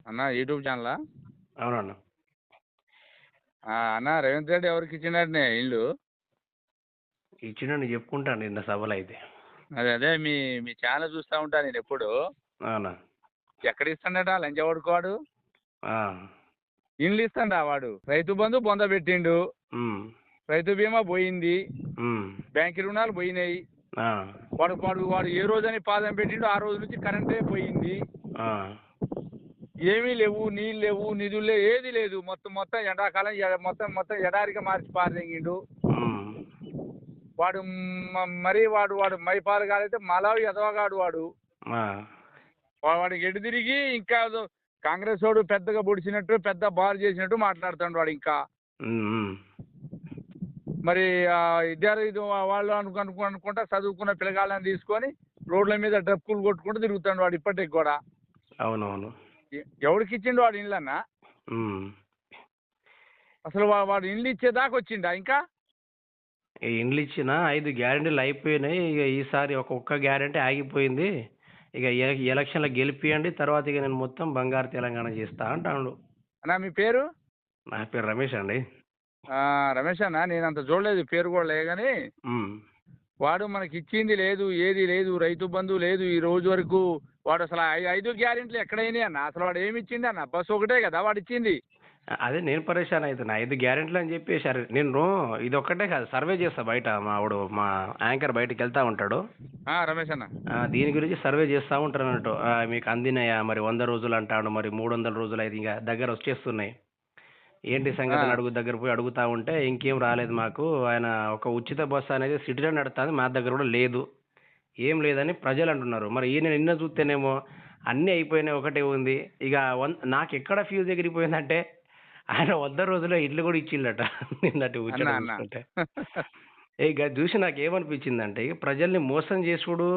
అన్న యూట్యూబ్ ఛానలా? అవునన్నా. అన్న రేవంత్ రెడ్డి ఎవరికి ఇచ్చిండటనే ఇల్లు? ఇచ్చినని చెప్పుకుంటాను నిన్న సభలో అయితే. అదే మీ మీ ఛానల్ చూస్తా ఉంటా నేను ఎప్పుడు. అవునా? ఎక్కడ ఇస్తాడట లంచగొడుకోవాడు? ఆ. ఇండ్లు ఇస్తాడా వాడు? రైతు బంధు బొంద పెట్టిండు, ఉమ్. రైతు బీమా పోయింది, ఉమ్. బ్యాంక్ రుణాలు పోయినాయి. ఆ. వాడు ఏ రోజని పాదం పెట్టిండు ఆ రోజు నుంచి కరెంటే పోయింది. ఆ. ఏమీ లేవు, నీళ్ళు లేవు, నిధులు లేవు, ఏది లేదు. మొత్తం ఎండాకాలం మొత్తం ఎడారిగా మార్చి పారదెంగిండు. ఉమ్. వాడు మరి వాడు మైపాలు కాలైతే మలావి ఎదవగాడు వాడు. ఆ. వాడికి ఎటు తిరిగి ఇంకా కాంగ్రెస్ వాడు పెద్దగా పొడిచినట్టు పెద్ద బారు చేసినట్టు మాట్లాడుతాడు వాడు ఇంకా. ఉమ్. మరి ఇది వాళ్ళు అనుకుంటా చదువుకున్న పిల్లగాళ్ళని తీసుకొని రోడ్ల మీద డప్పులు కొట్టుకుంటూ తిరుగుతాడు వాడు ఇప్పటికి కూడా. అవునవును. ఎవరికి ఇచ్చిండు వాడు ఇండ్లన్నా? అసలు వాడు ఇండ్లు ఇచ్చేదాకా వచ్చిండా ఇంకా? ఈ ఇండ్లు ఇచ్చిన 5 గ్యారెంటీలు అయిపోయినాయి. ఇక ఈసారి ఒక్క గ్యారెంటీ ఆగిపోయింది. ఇక ఎలక్షన్లో గెలిపియండి, తర్వాత ఇక నేను మొత్తం బంగారు తెలంగాణ చేస్తా అంటాడు. అన్నా మీ పేరు? నా పేరు రమేష్ అండి. రమేష్ అన్న, నేను అంత చూడలేదు, పేరు కూడా లేదు. కానీ వాడు మనకి ఇచ్చింది లేదు, ఏది లేదు, రైతు బంధువు లేదు ఈ రోజు వరకు. వాడు అసలు 5 గ్యారెంటీలు ఎక్కడైనాయి అన్న? అసలు వాడు ఏమి ఇచ్చింది అన్న? బస్సు ఒకటే కదా వాడు ఇచ్చింది. అదే నేను పరేషాన్ అవుతున్నా. 5 గ్యారెంటీలు అని చెప్పేశారు. నేను ఇది ఒక్కటే కాదు, సర్వే చేస్తా బయట. మా యాంకర్ బయటకు వెళ్తా ఉంటాడు. రమేష్ అన్న, దీని గురించి సర్వే చేస్తూ ఉంటారు అన్నట్టు. మీకు అందినాయా మరి? 100 రోజులు అంటాడు, మరి 300 రోజులు అయితే ఇంకా దగ్గర వచ్చేస్తున్నాయి. ఏంటి సంగతి దగ్గర పోయి అడుగుతా ఉంటే ఇంకేం రాలేదు మాకు. ఆయన ఒక ఉచిత బస్సు అనేది సిటీలో నడుస్తుంది, మా దగ్గర కూడా లేదు, ఏం లేదని ప్రజలు అంటున్నారు. మరి ఈయన నిన్న చూస్తేనేమో అన్నీ అయిపోయినాయి, ఒకటే ఉంది. ఇక నాకు ఎక్కడ ఫ్యూజ్ ఎగిరిపోయిందంటే ఆయన 100 రోజుల్లో ఇల్లు కూడా ఇచ్చిండట నిన్నటి చూసుకుంటే. ఇక చూసి నాకు ఏమనిపించిందంటే, ఇక ప్రజల్ని మోసం చేసుడు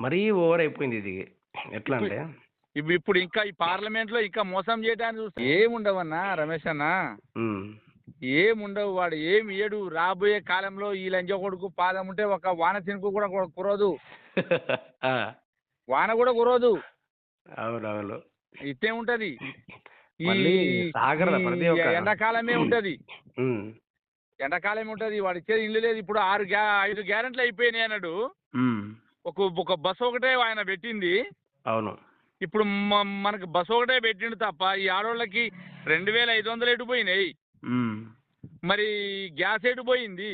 మరీ ఓవర్ అయిపోయింది. ఇది ఎట్లా అంటే ఇప్పుడు ఇంకా ఈ పార్లమెంట్ లో ఇంకా మోసం చేయడానికి చూస్తే ఏముండవన్నా రమేష్ అన్న, ఏముండవు. వాడు ఏమి ఏడు రాబోయే కాలంలో ఈ లంజ కొడుకు పాదం ఉంటే ఒక వాన చినుకు కూడా కురదు, వాన కూడా కురదు. అవునవును, ఇట్టే ఉంటది. ఈ ఎండాకాలమే ఉంటది, ఎండాకాలమే ఉంటది. వాడు ఇచ్చేది ఇల్లు లేదు. ఇప్పుడు 5 గ్యారెంటీలు అయిపోయినాయి అన్నాడు. ఒక బస్సు ఒకటే ఆయన పెట్టింది. అవును. ఇప్పుడు మనకు బస్సు ఒకటే పెట్టిండు తప్ప ఈ ఆడోళ్ళకి 2500 ఎటు పోయినాయి, మరి గ్యాస్ ఎటు పోయింది.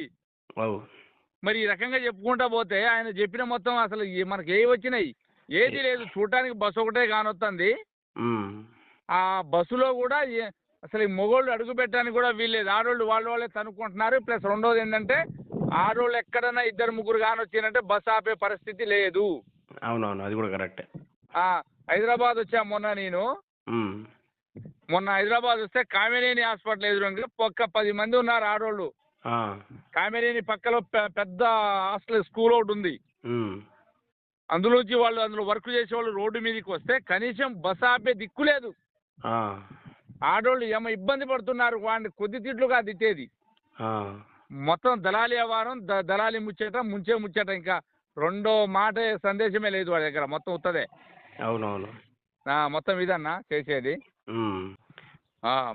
మరి ఈ రకంగా చెప్పుకుంటా పోతే ఆయన చెప్పిన మొత్తం అసలు మనకి ఏ వచ్చినాయి, ఏది లేదు. చూడటానికి బస్సు ఒకటే కానొస్తుంది. ఆ బస్సులో కూడా అసలు మొగోళ్ళు అడుగు పెట్టడానికి కూడా వీల్లేదు. ఆడోళ్ళు వాళ్ళే తనుకుంటున్నారు. ప్లస్ రెండోది ఏంటంటే, ఆడోళ్ళు ఎక్కడైనా 2-3 కానొచ్చారంటే బస్సు ఆపే పరిస్థితి లేదు. అవునవును, అది కూడా కరెక్టే. హైదరాబాద్ వచ్చా మొన్న హైదరాబాద్ వస్తే కామినేని హాస్పిటల్ ఎదురుగా 10 మంది ఉన్నారు ఆడోళ్ళు. కామినేని పక్కలో పెద్ద హాస్టల్ స్కూల్ ఒకటి ఉంది. అందులోంచి అందులో వర్క్ చేసే వాళ్ళు రోడ్డు మీదకి వస్తే కనీసం బస్సు ఆపే దిక్కు లేదు. ఆడోళ్ళు ఏమో ఇబ్బంది పడుతున్నారు. వాడిని కొద్ది తిట్లుగా తిట్టేది. మొత్తం దళాలి వ్యవహారం, దళాలి ముంచే ముచ్చట. ఇంకా రెండో మాట సందేశమే లేదు వాడి దగ్గర. మొత్తం ఉత్తదే. అవునవును, మొత్తం ఇదన్నా చేసేది.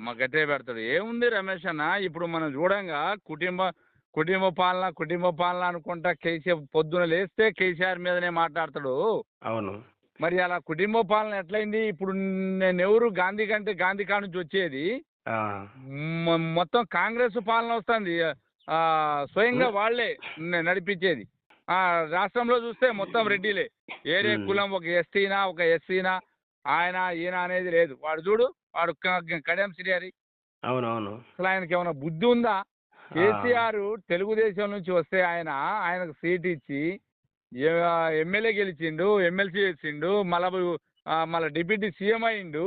మా గట్టే పెడతాడు. ఏముంది రమేష్ అన్న, ఇప్పుడు మనం చూడంగా కుటుంబ పాలన అనుకుంటా కేసీఆర్ పొద్దున లేస్తే కేసీఆర్ మీదనే మాట్లాడతాడు. అవును. మరి అలా కుటుంబ పాలన ఎట్లయింది? ఇప్పుడు నెహ్రూ గాంధీ కాడ నుంచి వచ్చేది మొత్తం కాంగ్రెస్ పాలన వస్తుంది. స్వయంగా వాళ్లే నడిపించేది. రాష్ట్రంలో చూస్తే మొత్తం రెడ్డిలే. ఏరే కులం ఒక ఎస్సీనా ఈయన అనేది లేదు. వాడు చూడు, వాడు కడియం శ్రీహరి. అవునవును. అసలు ఆయనకి ఏమైనా బుద్ధి ఉందా? కేసీఆర్ తెలుగుదేశం నుంచి వస్తే ఆయనకు సీట్ ఇచ్చి ఎమ్మెల్యే గెలిచిండు, ఎమ్మెల్సీ చేసిండు, మళ్ళా డిప్యూటీ సీఎం అయిండు.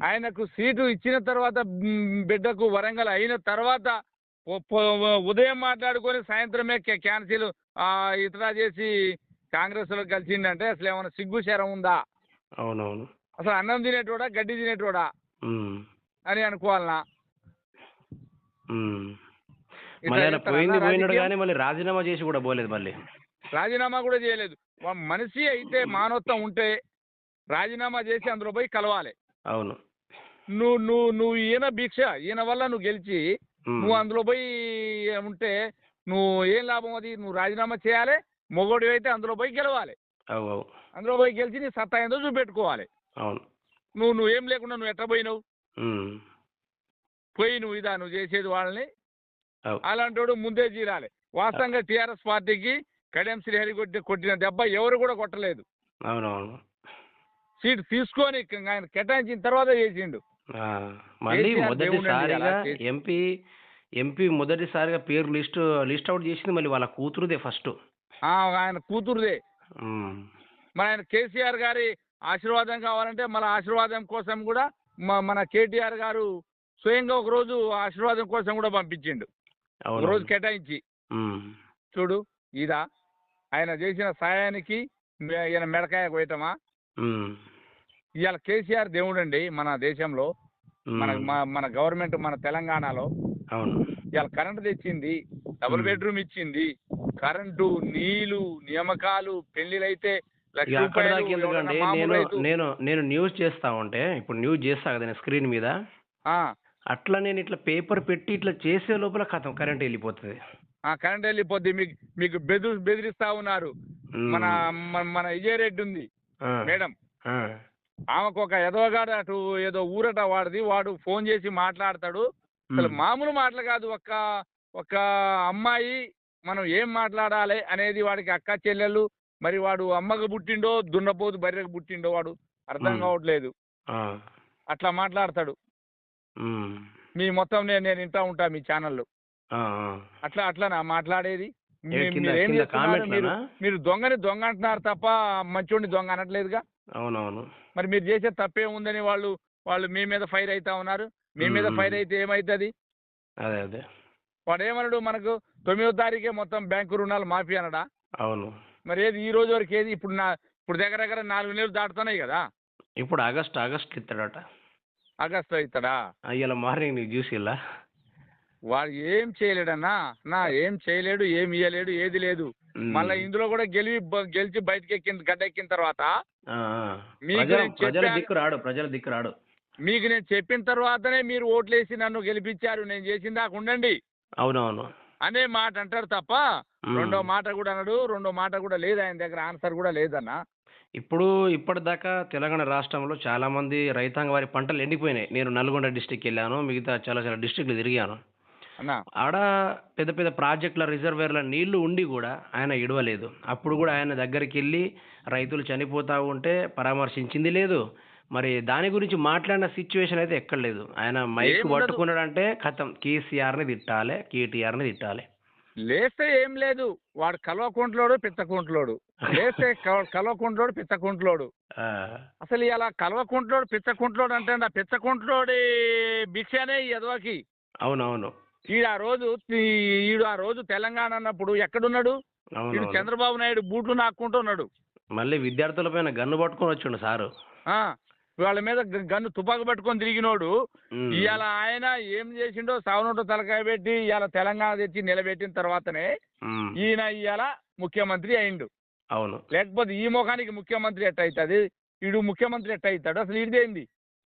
ఆయనకు సీటు ఇచ్చిన తర్వాత బిడ్డకు వరంగల్ అయిన తర్వాత ఉదయం మాట్లాడుకొని సాయంత్రమే క్యాన్సిల్ ఇతర చేసి కాంగ్రెస్ లో కలిసిండంటే అసలు ఏమైనా సిగ్గు శరం ఉందా? అవునవును. అసలు అన్నం తినేటోడా గడ్డి తినేటోడా అని అనుకోవాలనా? పోయినాడు కానీ మళ్ళీ రాజీనామా చేసి కూడా పోలేదు. మళ్ళీ రాజీనామా కూడా చేయలేదు. మనిషి అయితే మానవత్వం ఉంటే రాజీనామా చేసి అందులో పోయి కలవాలి. అవును. నువ్వు ఈయన భిక్ష, ఈయన వల్ల నువ్వు గెలిచి నువ్వు అందులో పోయి ఉంటే నువ్వు ఏం లాభం? అది నువ్వు రాజీనామా చేయాలి, మొగోడివి అయితే అందులో పోయి గెలవాలి. అందులో పోయి గెలిచి నీ సత్తా ఏందో చూపెట్టుకోవాలి. అవును. నువ్వేం లేకుండా నువ్వు ఎట్లా పోయినావు? పోయి నువ్వు చేసేది వాళ్ళని. అలాంటి వాడు ముందే జీరాలి. వాస్తవంగా టీఆర్ఎస్ పార్టీకి కడియం శ్రీహరి కొట్టిన దెబ్బ ఎవరు కూడా కొట్టలేదు. అవునవును. సీట్ తీసుకొని ఆయన కేటాయించిన తర్వాత చేసిండు. మళ్ళీ మొదటిసారిగా ఎంపీ మొదటిసారిగా పేరు లిస్ట్ అవుట్ చేసింది మళ్ళీ వాళ్ళ కూతురుదే ఫస్ట్. ఆయన కూతురుదే. మరి ఆయన కేసీఆర్ గారి ఆశీర్వాదం కావాలంటే మన ఆశీర్వాదం కోసం కూడా మన కేటీఆర్ గారు స్వయంగా ఒక రోజు ఆశీర్వాదం కోసం కూడా పంపించిండు, ఒక రోజు కేటాయించి. చూడు ఇదా ఆయన చేసిన సాయానికి ఈయన మెడకాయ కోయటమా? ఇవాళ కేసీఆర్ దేవుడు అండి మన దేశంలో, మన గవర్నమెంట్ మన తెలంగాణలో. ఇవాళ కరెంటు తెచ్చింది, డబుల్ బెడ్రూమ్ ఇచ్చింది, కరెంటు, నీళ్లు, నియామకాలు, పెళ్లిలైతే నేను న్యూస్ చేస్తా ఉంటే, ఇప్పుడు న్యూస్ చేస్తా కదా నేను స్క్రీన్ మీద, అట్లా నేను ఇట్లా పేపర్ పెట్టి ఇట్లా చేసే లోపల కథం కరెంట్ వెళ్ళిపోతుంది. కరెంట్ వెళ్ళిపోద్ది. మీకు బెదిరిస్తా ఉన్నారు. మన విజయ్ రెడ్డి ఉంది మేడం, ఆమెకు ఒక ఎదవగాడు అటు ఏదో ఊరట వాడిది, వాడు ఫోన్ చేసి మాట్లాడతాడు. అసలు మామూలు మాటలు కాదు. ఒక అమ్మాయి మనం ఏం మాట్లాడాలి అనేది వాడికి అక్క చెల్లెళ్ళు, మరి వాడు అమ్మకు పుట్టిండో దున్నపోతు బర్రెకు పుట్టిండో వాడు అర్థం కావట్లేదు. అట్లా మాట్లాడతాడు. మీ మొత్తం నేను వింటా ఉంటా మీ ఛానల్లో. అట్లా మాట్లాడేది. మీరు దొంగని దొంగ అంటున్నారు తప్ప మంచోడిని దొంగ అనట్లేదుగా. అవునవును. మరి మీరు చేసే తప్పే ఉందని వాళ్ళు మీ మీద ఫైర్ అవుతా ఉన్నారు. మీ మీద ఫైర్ అయితే ఏమవుతుంది? అదే వాడు ఏమన్నాడు, మనకు 9వ తారీఖే మొత్తం బ్యాంకు రుణాలు మాఫీ అనడా? అవును. మరి ఏది ఈ రోజు వరకు ఏది? ఇప్పుడు దగ్గర 4 నెలలు దాటుతున్నాయి కదా. ఇప్పుడు ఆగస్ట్ ఇస్తాడట. ఆగస్టు ఇస్తాడా? ఇలా మార్నింగ్ నీకు చూసిల్లా? వాడు ఏం చేయలేడన్నా, ఏం చేయలేడు, ఏం ఇయ్యలేడు, ఏది లేదు. మళ్ళీ ఇందులో కూడా గెలిచి బయటకి గడ్డ ఎక్కిన తర్వాత ప్రజల దిక్కు రాడు. మీకు నేను చెప్పిన తర్వాతనే మీరు ఓట్లేసి నన్ను గెలిపించారు, నేను చేసిన దాకా ఉండండి అవునవును అనే మాట అంటారు తప్ప రెండో మాట కూడా అన్నాడు. రెండో మాట కూడా లేదు, ఆయన దగ్గర ఆన్సర్ కూడా లేదన్నా. ఇప్పటిదాకా తెలంగాణ రాష్ట్రంలో చాలా మంది రైతాంగ వారి పంటలు ఎండిపోయినాయి. నేను నల్గొండ డిస్టిక్ వెళ్ళాను, మిగతా చాలా డిస్టిక్లు తిరిగాను. ఆడ పెద్ద పెద్ద ప్రాజెక్టుల రిజర్వేర్ల నీళ్లు ఉండి కూడా ఆయన ఇడవలేదు. అప్పుడు కూడా ఆయన దగ్గరికి వెళ్ళి రైతులు చనిపోతా ఉంటే పరామర్శించింది లేదు. మరి దాని గురించి మాట్లాడిన సిచ్యువేషన్ అయితే ఎక్కడ లేదు. ఆయన మైక్ పట్టుకున్నాడంటే కథం కేసీఆర్ని తిట్టాలి, కేటీఆర్ని తిట్టాలి. లేస్తే ఏం లేదు, వాడు కల్వకుంట్లోడు పిచ్చకుంట్లోడు. లేస్తే కల్వకుంట్లోడు పిచ్చకుంట్లోడు. అసలు ఇలా కల్వకుంట్లోడు పిచ్చకుంట్లోడు అంటే ఆ పిచ్చకుంట్లోడి భిక్షనే ఎదవకి. అవునవును. ఈడు ఆ రోజు తెలంగాణ అన్నప్పుడు ఎక్కడున్నాడు? ఈడు చంద్రబాబు నాయుడు బూట్లు నాక్కుంటూ ఉన్నాడు. మళ్ళీ విద్యార్థుల పైన గన్ను పట్టుకొని వచ్చిండు సారు. వాళ్ళ మీద గన్ను తుపాకు పట్టుకొని తిరిగినోడు ఇవాళ ఆయన ఏం చేసిండో సావునోటో తలకాయ పెట్టి ఇవాళ తెలంగాణ తెచ్చి నిలబెట్టిన తర్వాతనే ఈయన ఇవాళ ముఖ్యమంత్రి అయిండు. అవును. లేకపోతే ఈ ముఖానికి ముఖ్యమంత్రి ఎట్ట అవుతుంది? ఈడు ముఖ్యమంత్రి ఎట్ట అవుతాడు? అసలు ఇదేంది?